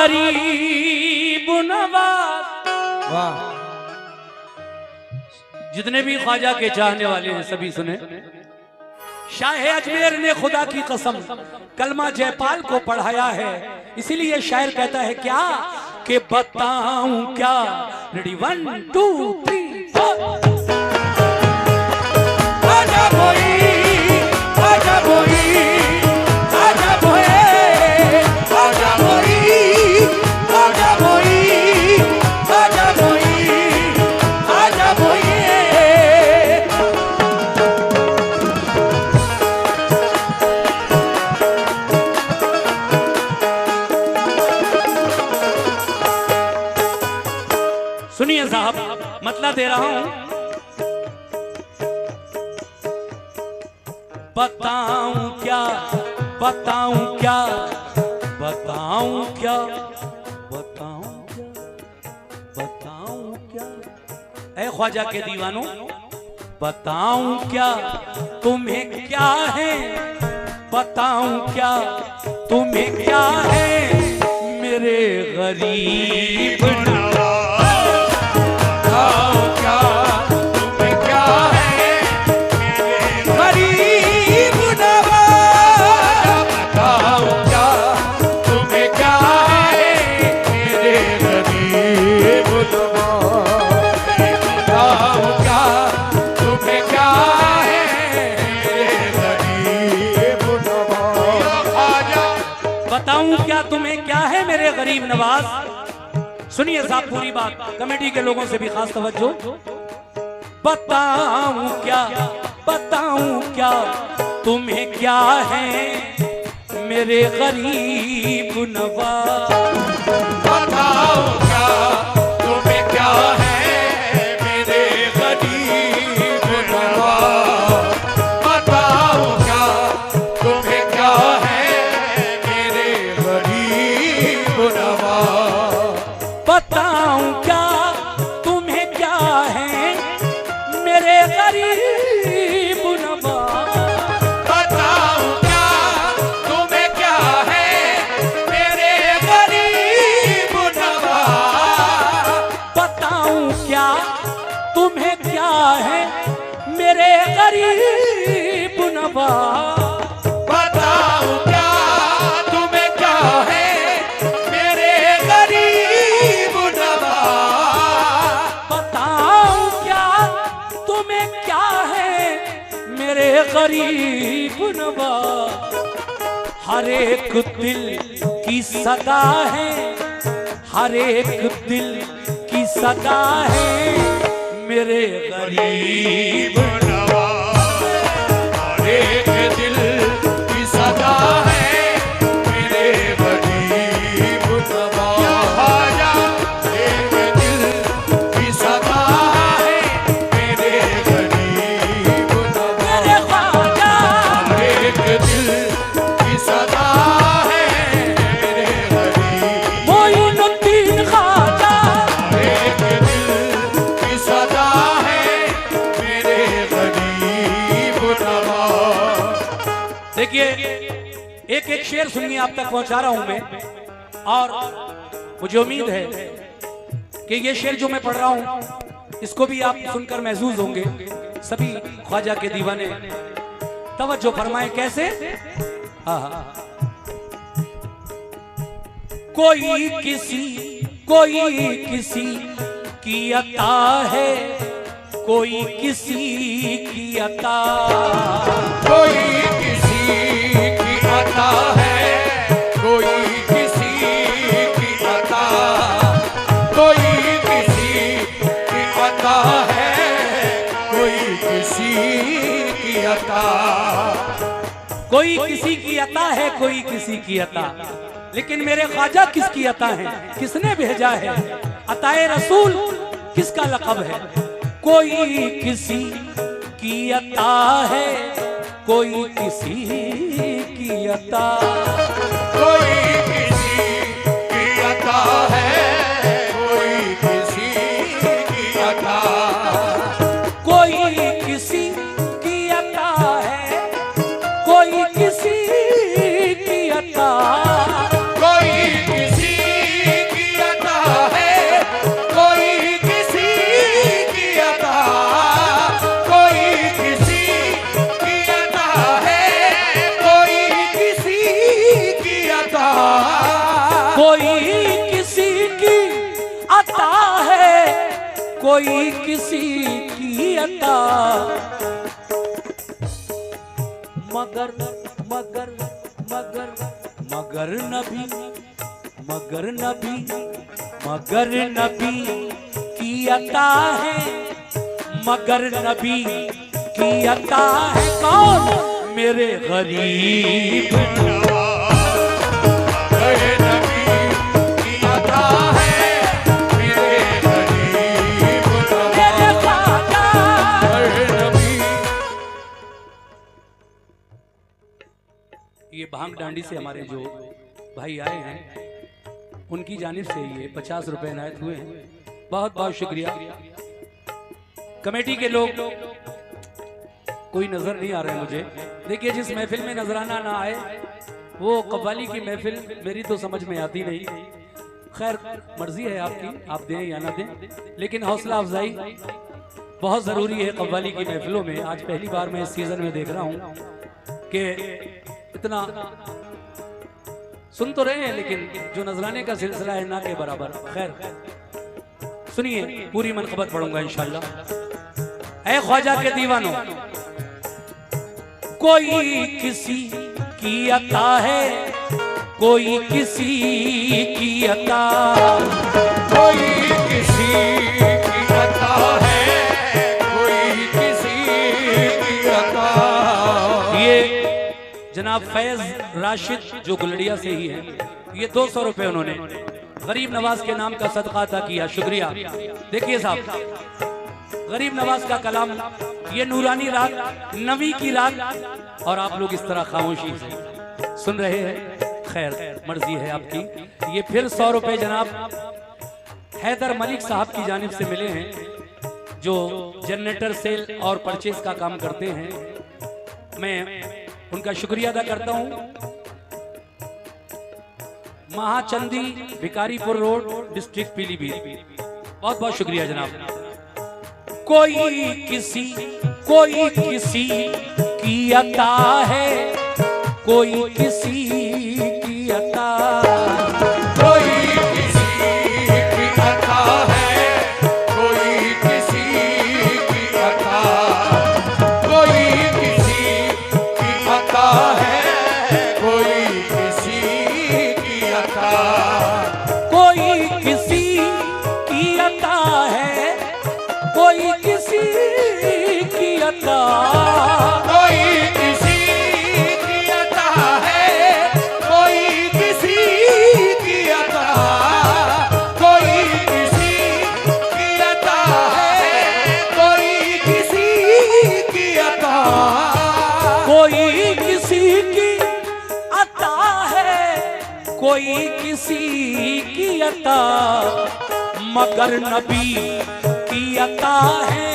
गरीब नवाज। वाह। जितने भी ख्वाजा के चाहने वाले हैं सभी सुने। शाह अजमेर ने खुदा की कसम कलमा जयपाल को पढ़ाया है, इसीलिए शायर कहता है क्या कि बताऊं क्या। रेडी 1 2 3 4। आजा कोई, आजा कोई, आजा कोई, आजा कोई, आजा कोई, आजा कोई, आजा कोई। सुनिए साहब, मतलब दे रहा हूं। बताऊं क्या, बताऊं क्या, बताऊं क्या, बताऊं क्या, बताऊं क्या। ऐ ख्वाजा के दीवानों, बताऊं क्या तुम्हें क्या है, बताऊं क्या तुम्हें क्या है मेरे गरीब गरीब नवाज। सुनिए साहब पूरी बात, कमेटी के लोगों से भी खास तवज्जो। बताऊं क्या, बताऊं क्या तुम्हें क्या है मेरे गरीब नवाज। बताऊं क्या तुम्हें क्या है मेरे गरीब नवाज। बताऊं क्या तुम्हें क्या है मेरे गरीब नवाज। बताऊं क्या तुम्हें क्या है मेरे गरीब नवाज। बताऊं क्या तुम्हें क्या है मेरे गरीब नवाज। बताऊं क्या तुम्हें क्या है मेरे गरीब नवाज। बताऊं क्या तुम्हें क्या है मेरे गरीब नवाज। बताऊं क्या तुम्हें क्या है मेरे गरीब नवाज। हर एक दिल की सदा है, हर एक दिल की सदा है मेरे गरीब नवाज। हर एक दिल की सदा है मेरे गरीब नवाज। एक दिल की सदा है मेरे गरीब नवाज। एक दिल की सदा है मेरे गरीब। मोइनुद्दीन ख्वाजा। एक दिल की सदा है मेरे गरीब नवाज। देखिए एक एक शेर सुनिए, आप तक पहुंचा रहा हूं मैं, और मुझे उम्मीद है कि ये शेर जो मैं पढ़ रहा हूं इसको भी आप सुनकर महसूस होंगे। सभी ख्वाजा के दीवाने तवज्जो फरमाएं। कैसे? हाँ। कोई किसी की अता है, कोई किसी की अता। कोई किसी की अता है, कोई किसी की अता। कोई किसी की अता है, कोई किसी की अता। कोई किसी की अता है, कोई किसी की अता। लेकिन मेरे ख्वाजा किसकी अता है, किसने भेजा है? अताए रसूल किसका लक़ब है? कोई किसी की अता है, कोई किसी की अता। कोई किसी की अता है, कोई किसी की अता। कोई किसी की अता है, कोई किसी की अता। कोई किसी कोई किसी की अता, मगर मगर मगर मगर नबी मगर नबी मगर नबी की अता है, मगर नबी की अता है कौन? मेरे गरीब ये भांग डांडी से हमारे जो भाई आए हैं उनकी जानिब से ये 50 रुपए इनायत हुए हैं। बहुत बहुत शुक्रिया। कमेटी के लोग कोई नजर नहीं आ रहे मुझे। देखिए जिस महफिल में नजराना ना आए वो कव्वाली की महफिल मेरी तो समझ में आती नहीं। खैर मर्जी है आपकी, आप दें या ना दें, लेकिन हौसला अफजाई बहुत जरूरी है कव्वाली की महफिलों में। आज पहली बार मैं इस सीजन में देख रहा हूँ कि इतना सुन तो रहे हैं लेकिन जो नजराने का सिलसिला है ना के बराबर। खैर सुनिए, पूरी मनकबत पढ़ूंगा इंशाल्लाह। ऐ ख्वाजा के दीवानों, कोई किसी की अता है, कोई किसी की अता, कोई किसी की अता है, कोई किसी की अता। ये जनाब फैज राशिद जो गुलड़िया से ही है, ये 200 रुपए उन्होंने गरीब नवाज के नाम का सदका अता किया। शुक्रिया। देखिए साहब, गरीब नवाज का कलाम, ये नूरानी रात, नवी की रात, और आप लोग इस तरह खामोशी से सुन रहे हैं। खैर मर्जी है आपकी। ये फिर 100 रुपए जनाब हैदर मलिक साहब की जानिब से मिले हैं जो जनरेटर सेल और परचेज का काम करते हैं। मैं उनका शुक्रिया अदा करता हूं। Mahachandi, Bhikaripur road, district Pilibhit. बहुत बहुत शुक्रिया जनाब। कोई किसी की अता है, कोई किसी की अता, कोई किसी की अता है, कोई किसी की अता, कोई किसी की अता है, कोई किसी की अता, कोई किसी की अता है, कोई किसी की अता, कोई किसी की अता है, कोई किसी की अता, कोई किसी की अता है, कोई किसी की अता, कोई किसी की अता है, कोई किसी की अता, मगर नबी की अता है,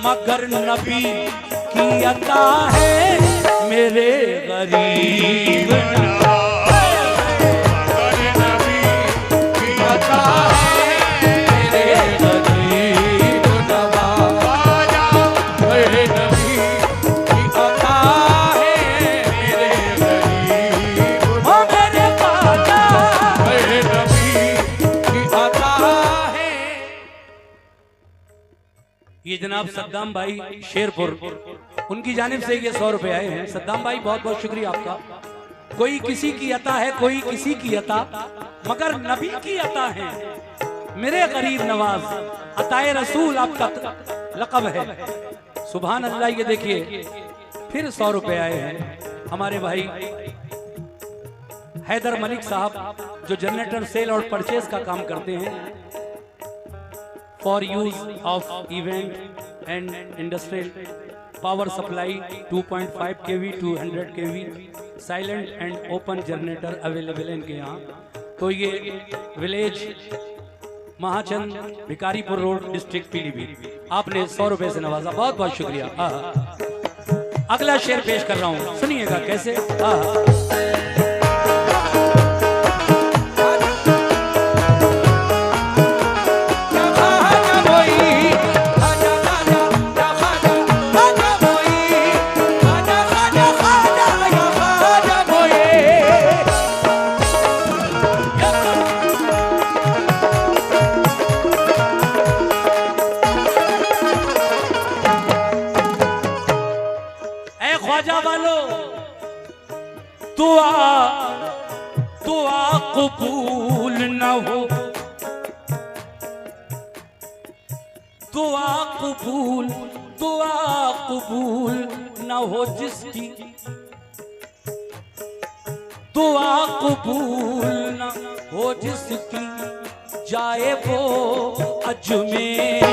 मगर नबी की अता है, मेरे गरीब नबी की अता है, मेरे गरीब नवाज। मेरे नबी की अता है, मेरे गरीब ओ मेरे ख्वाजा। मेरे नबी की अता है। ये जनाब सद्दाम भाई शेरपुर, उनकी जानिब से ये 100 रुपए आए हैं। सद्दाम भाई बहुत बहुत शुक्रिया आपका। कोई किसी की अता है, कोई किसी की अता, मगर नबी की अता है, मेरे गरीब नवाज। अताए रसूल आपका लक़ब है। सुभान अल्लाह। ये देखिए फिर 100 रुपए आए हैं हमारे भाई हैदर मलिक साहब जो जनरेटर सेल और परचेज का काम करते हैं। For use of event and industrial power supply 2.5 kV 200 kV silent and open generator available है इनके यहाँ। तो ये village Mahachand, Bhikaripur road, district Pilibhit. आपने 100 रुपए से नवाजा, बहुत बहुत शुक्रिया। अगला शेर पेश कर रहा हूँ, सुनिएगा कैसे। दुआ दुआ कबूल न हो, दुआ कबूल न हो जिसकी, दुआ कबूल न हो जिसकी, जाए वो अजमेर।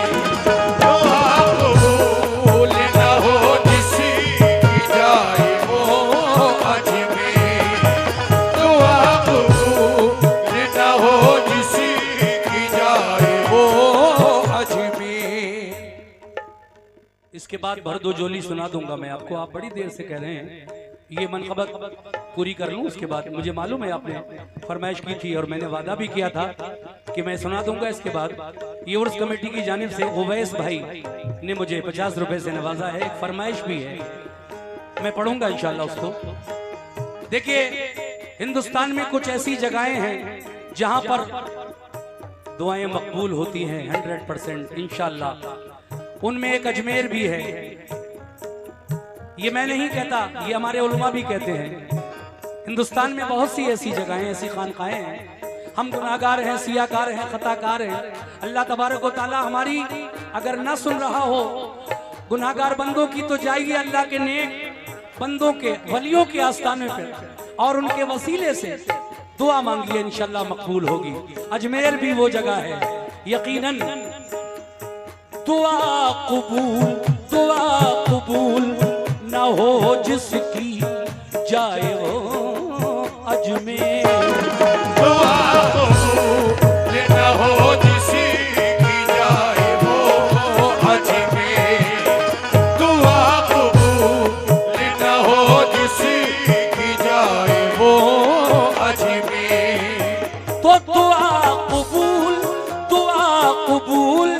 दुआ कबूल न हो जिसकी, जाए वो अजमेर। दुआ कबूल न हो जिसकी, जाए वो अजमेर। इसके बाद भर दो जोली सुना दूंगा मैं आपको। आप बड़ी देर से कह रहे हैं ये मनक़बत पूरी कर लूं, उसके बाद मुझे मालूम है आपने फरमाइश की थी और मैंने वादा भी किया था कि मैं सुना दूंगा। इसके बाद ये उर्स कमेटी की जानिब से उवैस भाई ने मुझे 50 रुपए से नवाजा है। एक फरमाइश भी है, मैं पढ़ूंगा इंशाल्लाह उसको। देखिए, हिंदुस्तान में कुछ ऐसी जगहें हैं जहां पर दुआएं मकबूल होती हैं 100% इंशाल्लाह। उनमें एक अजमेर भी है। ये मैं नहीं कहता, ये हमारे उलमा भी कहते हैं। हिंदुस्तान में बहुत सी ऐसी जगहें, ऐसी खानकाएं हैं। हम गुनाहगार हैं, सियाकार हैं, खताकार हैं। अल्लाह तबारक व तआला हमारी अगर ना सुन रहा हो गुनाहगार बंदों की, तो जाइए अल्लाह के नेक बंदों के, वलियों के आस्थाने पे और उनके वसीले से दुआ मांगिए, इंशाल्लाह मकबूल होगी। अजमेर भी वो जगह है यकीनन। दुआ कबूल न हो जिसकी, जाए वो अजमेर। दुआ कबूल न हो जिसकी, जाए वो अजमेर। दुआ कबूल न हो जिसकी, जाए वो अजमेर। तो दुआ कबूल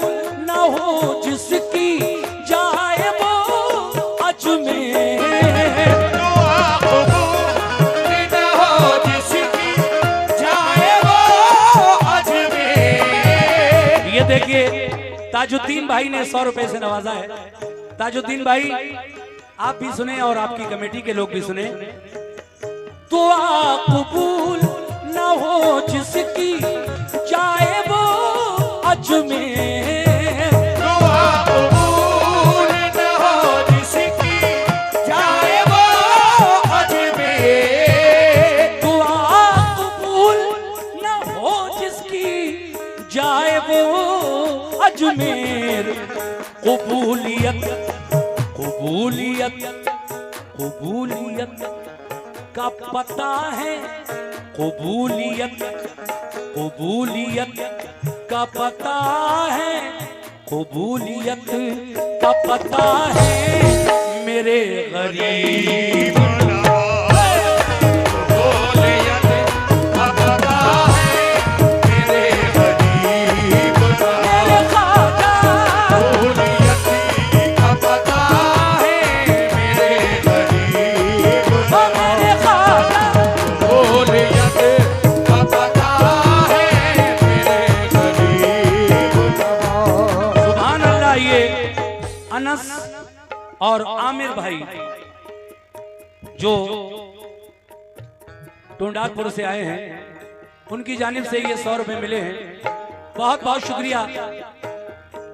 न हो जिसकी, जाए वो अजमेर। दुआ कबूल न हो जिसकी, जाए वो अजमेर। ये देखिए, ताजुद्दीन भाई ने 100 रुपए से नवाजा है। ताजुद्दीन भाई, आप भी सुने और आपकी कमेटी के लोग भी सुने। दुआ कबूल न हो जिसकी, जाए वो अजमेर। दुआ कबूल न हो जिसकी, जाए वो अजमेर। दुआ कबूल न हो जिसकी, जाए वो अजमेर। कबूलियत का पता है, कबूलियत का पता है, कबूलियत का पता है मेरे गरीब। अनस और आमिर भाई जो टोंडापुर से आए हैं, उनकी जानिब से ये 100 रुपए मिले हैं। बहुत बहुत शुक्रिया।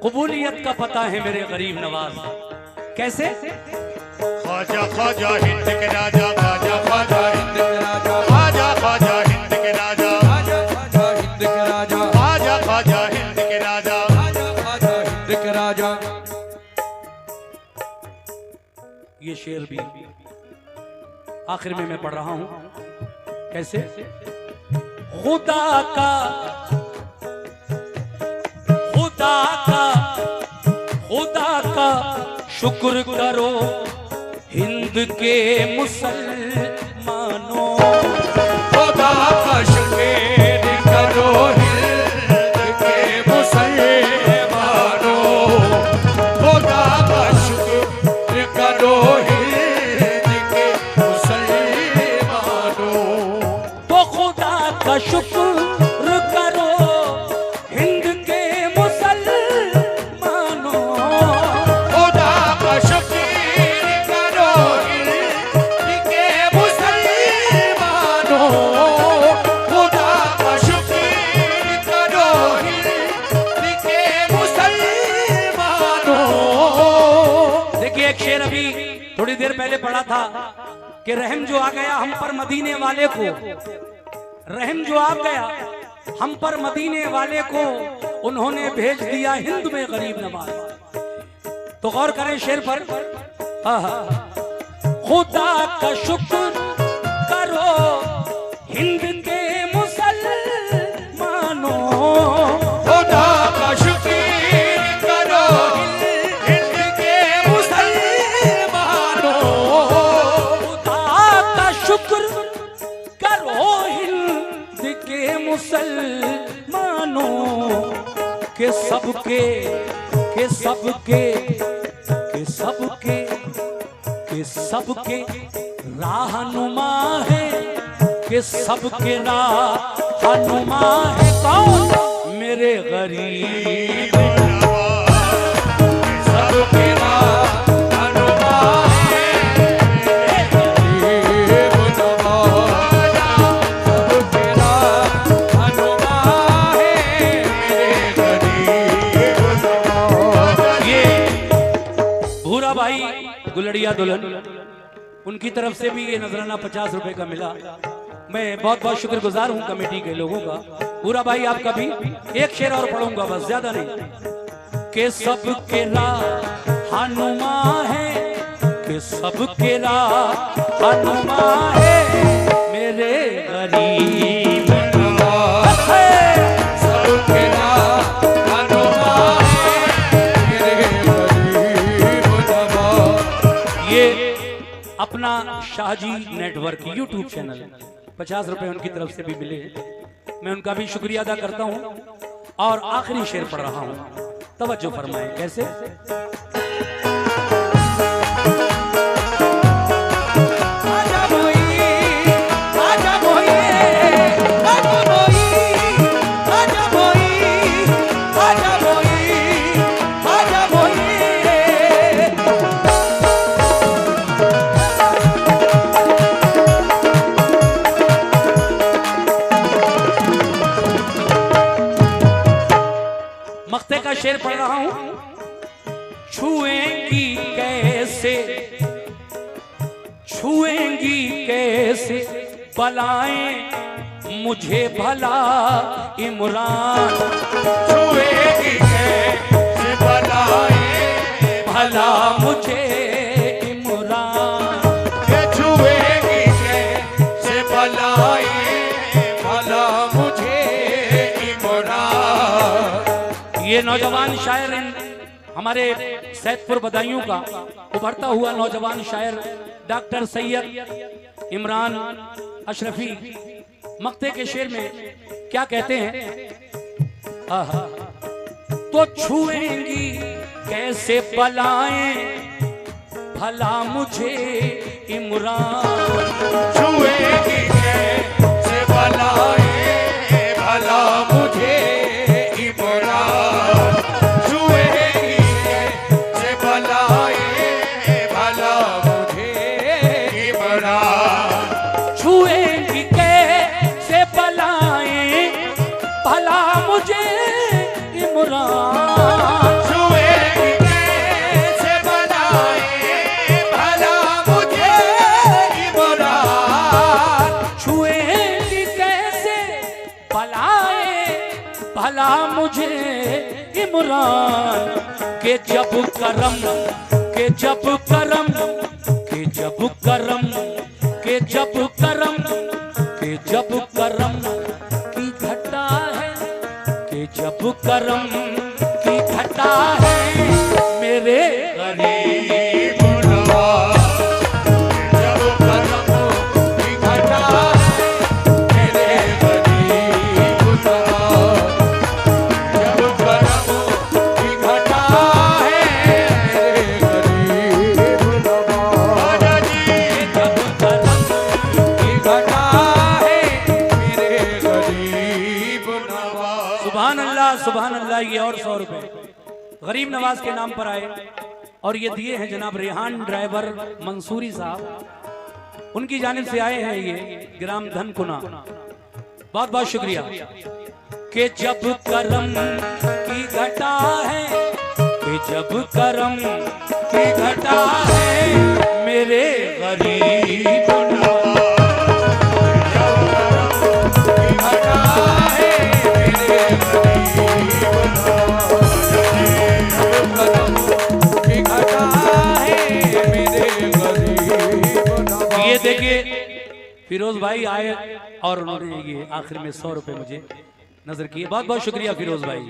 कबूलियत का पता है मेरे गरीब नवाज। कैसे? ख्वाजा ख्वाजा हिंद के राजा, ख्वाजा ख्वाजा हिंद के राजा, ख्वाजा ख्वाजा हिंद के राजा, ख्वाजा ख्वाजा हिंद के राजा, ख्वाजा ख्वाजा हिंद के राजा, ख्वाजा ख्वाजा हिंद के राजा। ये शेर भी आखिर में मैं पढ़ रहा हूं। कैसे? खुदा का शुक्र करो हिंद के मुसलमानों। खुदा का शुक्र करो हिंद के मुसलमानों। खुदा का शुक्र करो हिंद के मुसलमानों। तो खुदा का शुक्र करो हिंद के मुसलमानों। खुदा का शुक्र करो हिंद के मुसलमानों। एक शेर अभी थोड़ी देर पहले पढ़ा था कि रहम जो आ गया हम पर मदीने वाले को, रहम जो आ गया हम पर मदीने वाले को, उन्होंने भेज दिया हिंद में गरीब नवाज। तो गौर करें शेर पर। खुदा का शुक्र करो हिंद के मुसलमानों, खुदा का शुक्र करो हिंद के मुसलमानों, खुदा का शुक्र करो हिंद के मुसलमानों, के सबके के सबके के सबके के सबके राहनुमा है, के सबके राहनुमा है कौन? मेरे गरीब सबके राहनुमा है, गरीब नवाज सबके राहनुमा है, गरीब नवाज। ये भूरा भाई गुलड़िया दुल्हन, उनकी तरफ से भी ये नजराना 50 रुपए का मिला। मैं बहुत बहुत शुक्रगुजार हूँ कमेटी के लोगों का। पूरा भाई आपका भी एक शेर और पढ़ूंगा बस, ज्यादा नहीं। के सबके राहनुमा है, के सबके राहनुमा है, मेरे गरीब नवाज सबके राहनुमा है, मेरे गरीब नवाज। ये अपना शाहजी नेटवर्क यूट्यूब चैनल 50 रुपए उनकी तरफ से भी मिले, मैं उनका भी शुक्रिया अदा करता हूं। और आखिरी शेर पढ़ रहा हूं, तवज्जो फरमाएं। कैसे? आजा मोई, आजा मोई, आजा मोई, आजा मोई, आजा मोई, आजा मोई। मक्ते का शेर पढ़ रहा हूं। छुएंगी कैसे, छुएंगी कैसे बलाएं मुझे भला इमरान, छुएगी कैसे बलाएं भला मुझे इमरान। ये छुएगी कैसे बलाएं भला मुझे इमरान। ये नौजवान शायर हमारे सैदपुर बदायूं का उभरता हुआ नौजवान शायर डॉक्टर सैयद इमरान अशरफी मक्ते के शेर में क्या कहते हैं? आहा, तो छुएंगी कैसे बलाएं भला मुझे इमरान, छुएगी कैसे बलाएं भला मुझे इमरान, छुएगी कैसे बलाएं भला मुझे इमरान। छुएंगी कैसे बलाएं भला मुझे इमरान, छुएगी कैसे बलाएं भला मुझे इमरान, छुएंगी कैसे बलाएं भला मुझे इमरान। के जब करम, के जब करम, के जब करम, के जब करम, के जब करम की घटा है, के जब करम की घटा है, मेरे गरीब नवाज जब करम की घटा है, मेरे गरीब नवाज जब करम की घटा है, मेरे गरीब नवाज। आजा जी जब करम की घटा है, मेरे गरीब नवाज। सुभान अल्लाह, सुभान अल्लाह। ये और 100 रुपए गरीब नवाज के नाम पर आए और ये दिए हैं जनाब रेहान ड्राइवर मंसूरी साहब, उनकी जानिब से आए हैं ये ग्राम धनकुना। बहुत बहुत शुक्रिया। के जब करम की घटा है, कि जब करम की घटा है मेरे गरीब नवाज। ये देखिए फिरोज भाई आए और उन्होंने ये आखिर में 100 रुपए मुझे नजर किए। बहुत बहुत शुक्रिया फिरोज भाई।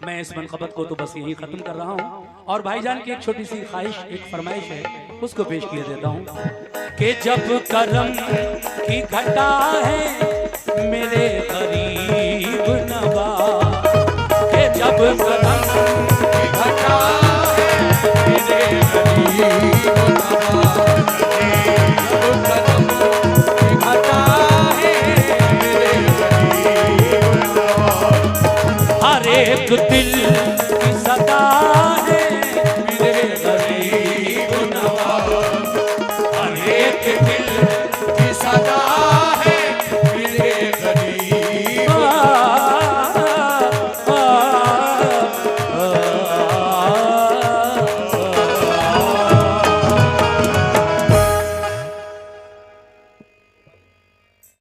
मैं इस मनकबत को तो बस यही खत्म कर रहा हूँ और भाईजान की एक छोटी सी ख्वाहिश, एक फरमाइश है, उसको पेश किए देता हूँ कि जब करम की घटा है मेरे गरीब नवाज, कि जब करम की घटा है मेरे गरीब नवाज, जब करम की घटा है मेरे गरीब नवाज। हर एक दिल